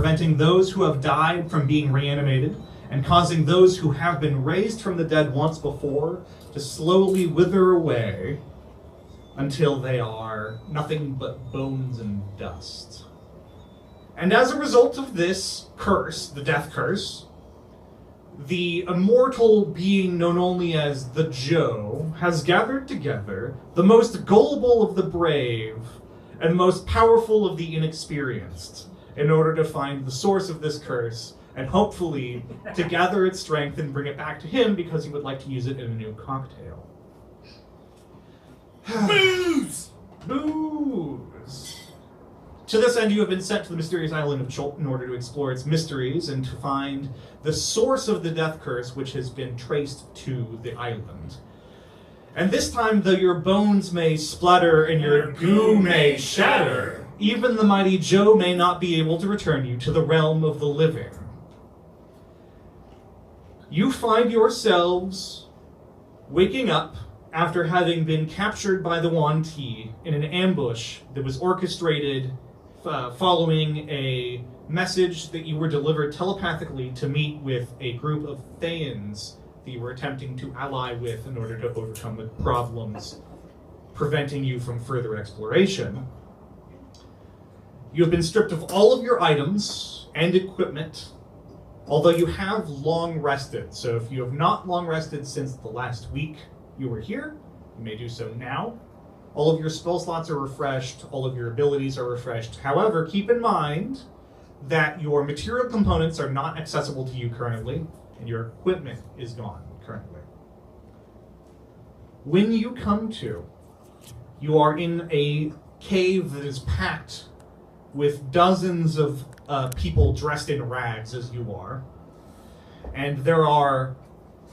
preventing those who have died from being reanimated, and causing those who have been raised from the dead once before to slowly wither away until they are nothing but bones and dust. And as a result of this curse, the death curse, the immortal being known only as the Joe has gathered together the most gullible of the brave and most powerful of the inexperienced in order to find the source of this curse and hopefully to gather its strength and bring it back to him because he would like to use it in a new cocktail. Booze! Booze! To this end, you have been sent to the mysterious island of Chult in order to explore its mysteries and to find the source of the death curse which has been traced to the island. And this time, though your bones may splatter and your goo may shatter, even the mighty Joe may not be able to return you to the realm of the living. You find yourselves waking up after having been captured by the Yuan Ti in an ambush that was orchestrated following a message that you were delivered telepathically to meet with a group of Thaans that you were attempting to ally with in order to overcome the problems preventing you from further exploration. You have been stripped of all of your items and equipment, although you have long rested. So if you have not long rested since the last week you were here, you may do so now. All of your spell slots are refreshed, all of your abilities are refreshed. However, keep in mind that your material components are not accessible to you currently, and your equipment is gone currently. When you come to, you are in a cave that is packed with dozens of people dressed in rags as you are, and there are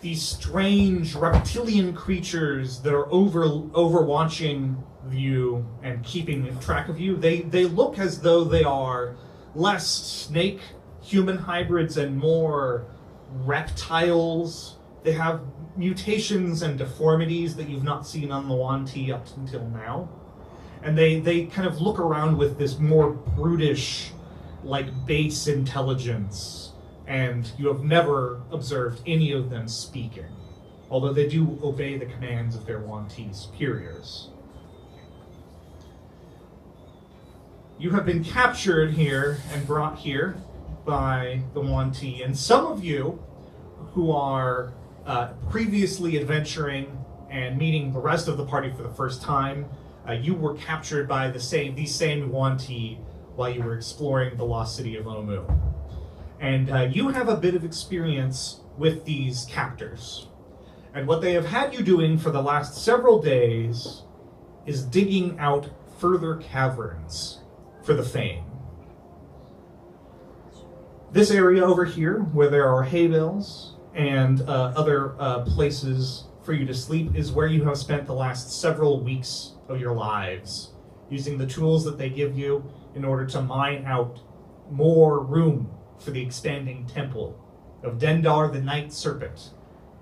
these strange reptilian creatures that are overwatching you and keeping track of you. They look as though they are less snake human hybrids and more reptiles. They have mutations and deformities that you've not seen on the Yuan Ti up until now. And they kind of look around with this more brutish, like base intelligence. And you have never observed any of them speaking, although they do obey the commands of their Yuan Ti superiors. You have been captured here and brought here by the Yuan Ti, and some of you who are previously adventuring and meeting the rest of the party for the first time, you were captured by these same Yuan Ti while you were exploring the lost city of Omu. And you have a bit of experience with these captors. And what they have had you doing for the last several days is digging out further caverns for the Fane. This area over here, where there are hay bales and other places for you to sleep, is where you have spent the last several weeks of your lives, using the tools that they give you in order to mine out more room for the expanding temple of Dendar the Night Serpent,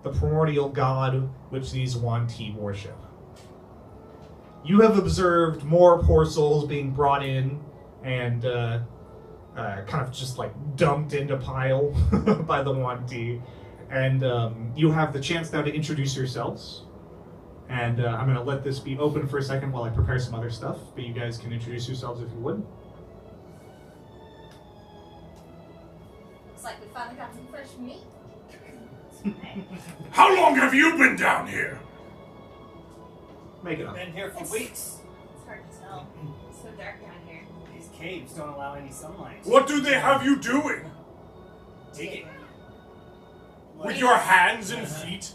the primordial god which these Yuan Ti worship. You have observed more poor souls being brought in and kind of just like dumped into pile by the Yuan Ti. And you have the chance now to introduce yourselves. And I'm going to let this be open for a second while I prepare some other stuff, but you guys can introduce yourselves if you would. Looks like we finally got some fresh meat. How long have you been down here? Make it up. Been here for weeks. It's hard to tell. It's so dark down here. These caves don't allow any sunlight. What do they have you doing? Digging. With your hands and feet?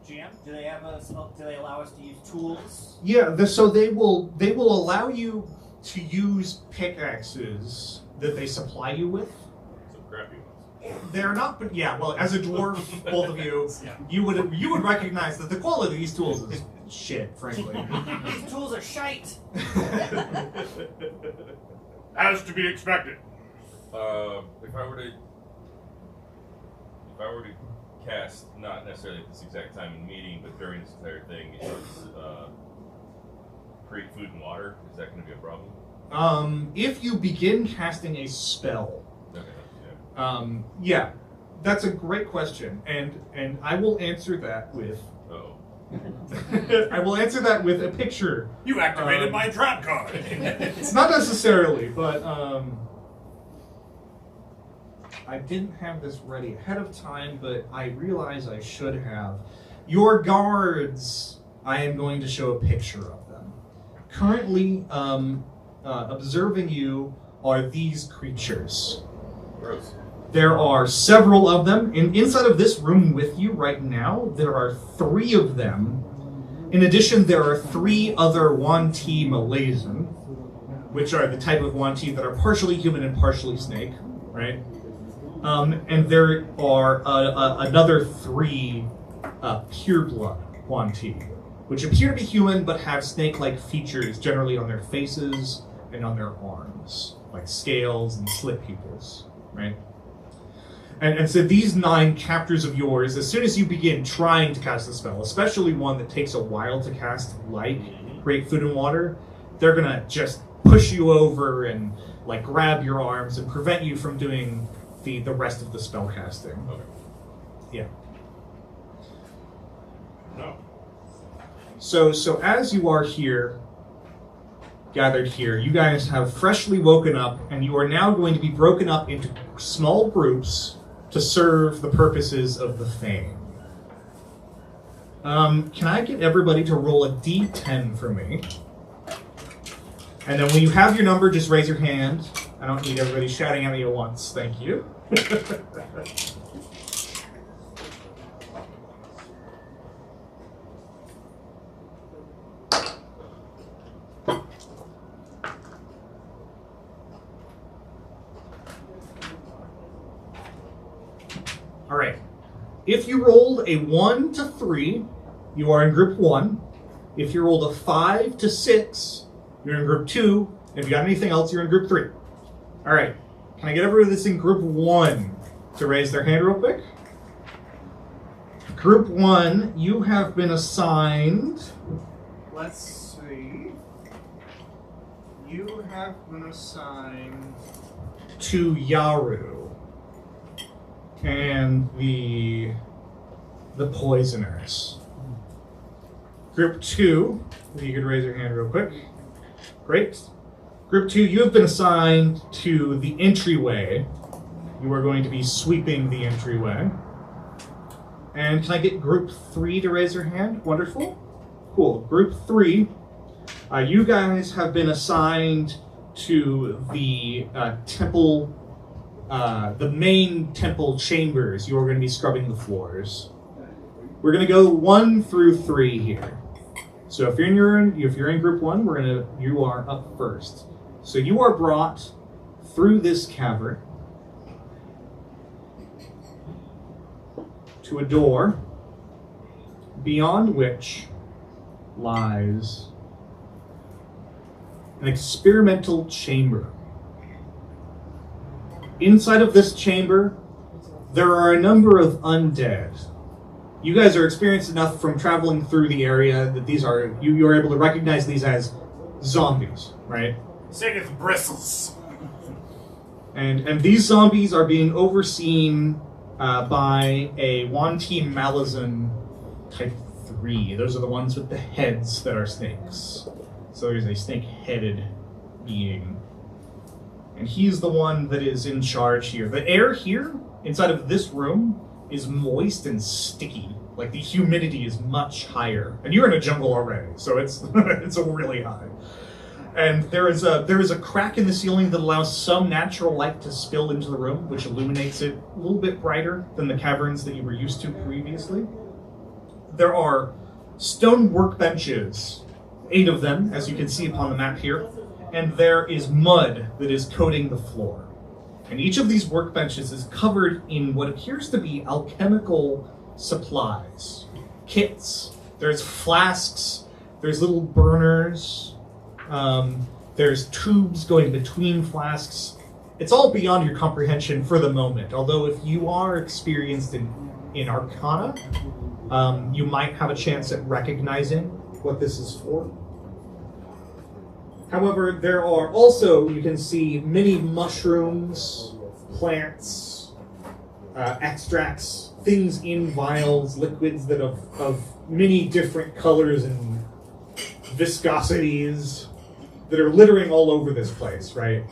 GM, do they have a smoke? Do they allow us to use tools? Yeah, so they will allow you to use pickaxes that they supply you with. Some crappy ones. They're not, but yeah. Well, as a dwarf, both of you, you would recognize that the quality of these tools is shit, frankly. These tools are shite. As to be expected. If I were to cast, not necessarily at this exact time in the meeting, but during this entire thing, is create food and water. Is that going to be a problem? If you begin casting a spell, Okay. Yeah. yeah, that's a great question, and I will answer that with Oh. I will answer that with a picture. You activated my trap card. It's not necessarily, but I didn't have this ready ahead of time, but I realize I should have. Your guards, I am going to show a picture of them. Currently, observing you are these creatures. Gross. There are several of them. Inside of this room with you right now, there are 3 of them. In addition, there are 3 other Wanti Malazan, which are the type of Wanti that are partially human and partially snake, right? And there are another 3 pureblood Wanti, which appear to be human but have snake-like features generally on their faces and on their arms, like scales and slit pupils, right? And so these 9 captors of yours, as soon as you begin trying to cast a spell, especially one that takes a while to cast, like Great Food and Water, they're gonna just push you over and like grab your arms and prevent you from doing the rest of the spell casting. Okay. Yeah. No. So as you are here, gathered here, you guys have freshly woken up, and you are now going to be broken up into small groups to serve the purposes of the Fane. Can I get everybody to roll a d10 for me? And then when you have your number, just raise your hand. I don't need everybody shouting at me at once. Thank you. All right. If you rolled a 1 to 3, you are in group 1. If you rolled a 5 to 6, you're in group 2. If you got anything else, you're in group 3. All right. Can I get everybody that's in group 1 to raise their hand real quick? Group 1, you have been assigned. Let's see. You have been assigned to Yaru and the poisoners. Group 2, if you could raise your hand real quick. Great. Group 2, you have been assigned to the entryway. You are going to be sweeping the entryway. And can I get group 3 to raise your hand? Wonderful. Cool. Group 3, you guys have been assigned to the temple, the main temple chambers. You are going to be scrubbing the floors. We're going to go 1 through 3 here. So if you're in group 1, you are up first. So you are brought through this cavern to a door beyond which lies an experimental chamber. Inside of this chamber, there are a number of undead. You guys are experienced enough from traveling through the area that these are, you're able to recognize these as zombies, right? Saith bristles. And these zombies are being overseen by a Wanti Malazan type 3. Those are the ones with the heads that are snakes. So there's a snake-headed being. And he's the one that is in charge here. The air here, inside of this room, is moist and sticky. Like, the humidity is much higher. And you're in a jungle already, so it's it's really high. And there is a crack in the ceiling that allows some natural light to spill into the room, which illuminates it a little bit brighter than the caverns that you were used to previously. There are stone workbenches, 8 of them, as you can see upon the map here, and there is mud that is coating the floor. And each of these workbenches is covered in what appears to be alchemical supplies, kits. There's flasks, there's little burners, there's tubes going between flasks. It's all beyond your comprehension for the moment, although if you are experienced in Arcana, you might have a chance at recognizing what this is for. However, there are also, you can see, many mushrooms, plants, extracts, things in vials, liquids that of many different colors and viscosities that are littering all over this place, right?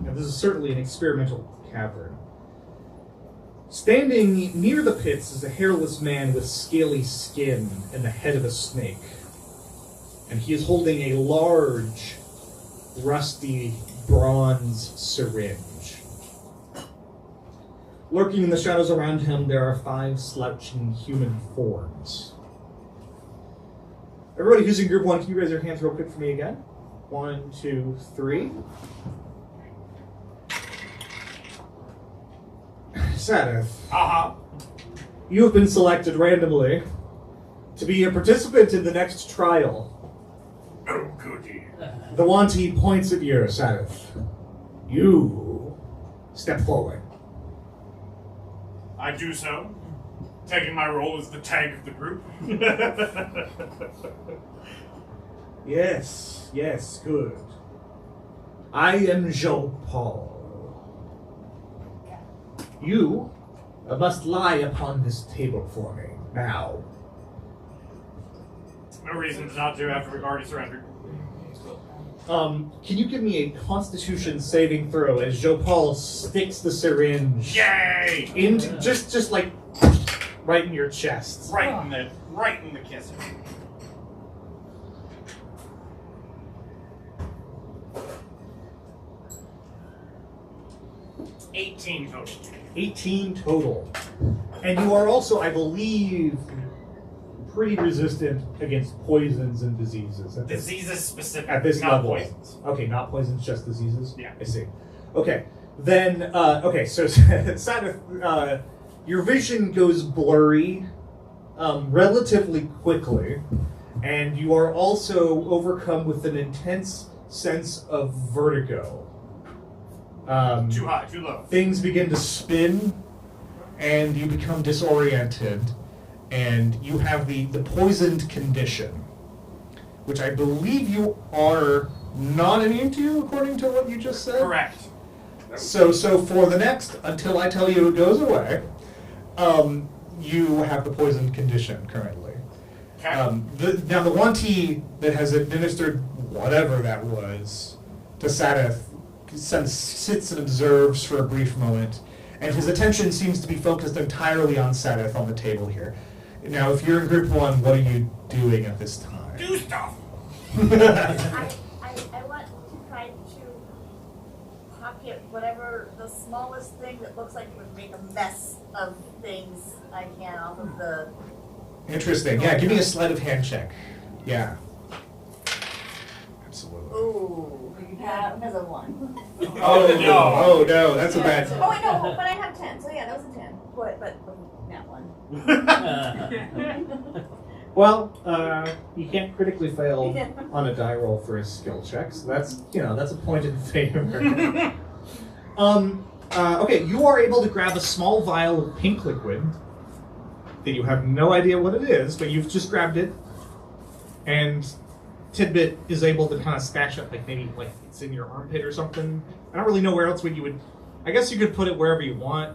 Now, this is certainly an experimental cavern. Standing near the pits is a hairless man with scaly skin and the head of a snake. And he is holding a large, rusty bronze syringe. Lurking in the shadows around him, there are 5 slouching human forms. Everybody who's in group 1, can you raise your hands real quick for me again? 1, 2, 3. Sadith. You have been selected randomly to be a participant in the next trial. Oh, goody. The Wanty points at you, Sadith. You step forward. I do so, taking my role as the tank of the group. Yes, good. I am Jean Paul. You must lie upon this table for me, now. No reason to not do after we've already surrendered. Can you give me a Constitution saving throw as Jean Paul sticks the syringe Yay! into just like right in your chest? Right in the kisser. $18 total. 18 total. And you are also, I believe, pretty resistant against poisons and diseases. Diseases specific, At this not level. poisons. Okay, not poisons, just diseases? Yeah. I see. Okay, then, so Sadith, your vision goes blurry relatively quickly, and you are also overcome with an intense sense of vertigo. Too high, too low. Things begin to spin, and you become disoriented, and you have the poisoned condition, which I believe you are not immune to, according to what you just said. Correct. So for the next, until I tell you it goes away, you have the poisoned condition currently. Okay. Now the Wanty that has administered whatever that was to Sadith sits and observes for a brief moment, and his attention seems to be focused entirely on Sadith on the table here. Now, if you're in group 1, what are you doing at this time? Do stuff. I want to try to pocket whatever the smallest thing that looks like it would make a mess of things I can off of the... Interesting. Yeah, give me a sleight of hand check. Yeah. Absolutely. Ooh, that's a 1. Oh no, that's a bad. Oh wait, no, but I have 10, so yeah, that was a 10. But that one. Well, you can't critically fail on a die roll for a skill check, so that's a point in favor. Okay, you are able to grab a small vial of pink liquid that you have no idea what it is, but you've just grabbed it, and Tidbit is able to kind of stash it, maybe it's in your armpit or something. I don't really know where else you would. I guess you could put it wherever you want.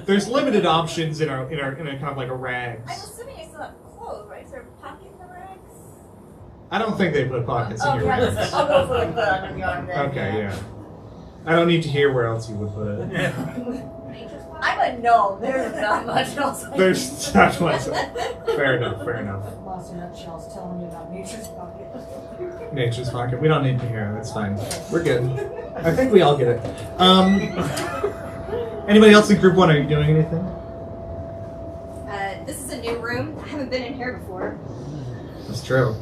There's limited options in a kind of like a rags. I'm assuming I still have clothes, right? Is there a pocket in the rags? I don't think they put pockets in your rags. I'll go for like the under the arm then. Okay, yeah. I don't need to hear where else you would put it. I'm a gnome. There's not much else. There's not much. Fair enough. Lost in nutshells telling you about nature's pocket. Nature's pocket. We don't need to hear it. That's fine. We're good. I think we all get it. Anybody else in group 1? Are you doing anything? This is a new room. I haven't been in here before. That's true.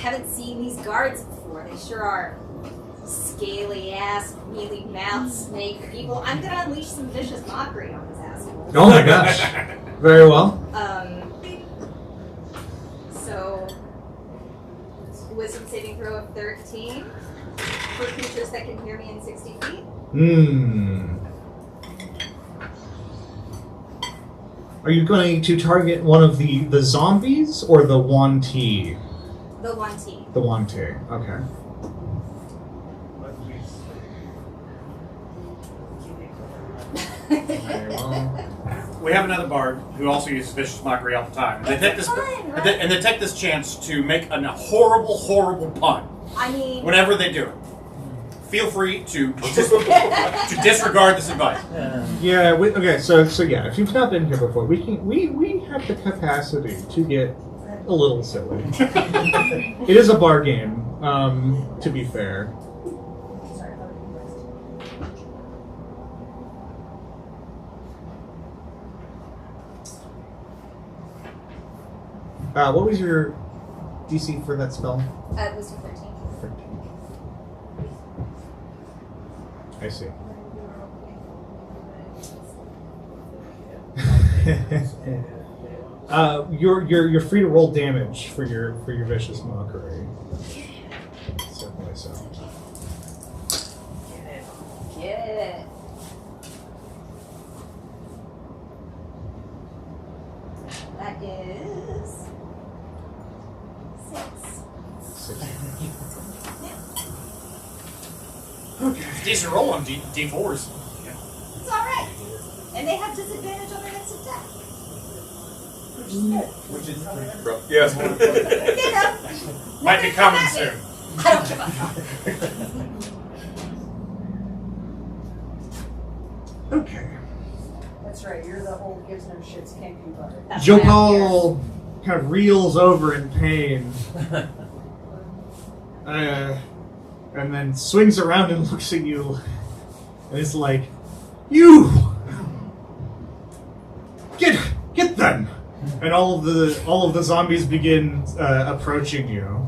Haven't seen these guards before. They sure are scaly ass, mealy mouth snake people. I'm gonna unleash some vicious mockery on these assholes. Oh my gosh. Very well. So wisdom saving throw of 13 for creatures that can hear me in 60 feet. Are you going to target one of the zombies or the Wanty? The one T. The Wanty. Okay. Okay, well, We have another bard who also uses vicious mockery all the time. And they take this, Fun, right? and they take this chance to make a horrible, horrible pun I mean, whenever they do it. Feel free to disregard this advice. yeah. Okay, so yeah. If you've not been here before, we have the capacity to get a little silly. It is a bar game, to be fair. Sorry, how did you rest? What was your DC for that spell? it was 13. 13. I see. You're free to roll damage for your vicious mockery. Certainly so. Get it. That is 6. Okay. It's a decent roll on D4s. It's alright. And they have disadvantage on their next attack. Which is rough. Yes. You know. Might be coming soon. I don't give a fuck. Okay. That's right, you're the old gives no shits, can't be butter. That's why I'm here. Jopal kind of reels over in pain. And then swings around and looks at you, and it's like, "You get them!" And all of the zombies begin approaching you.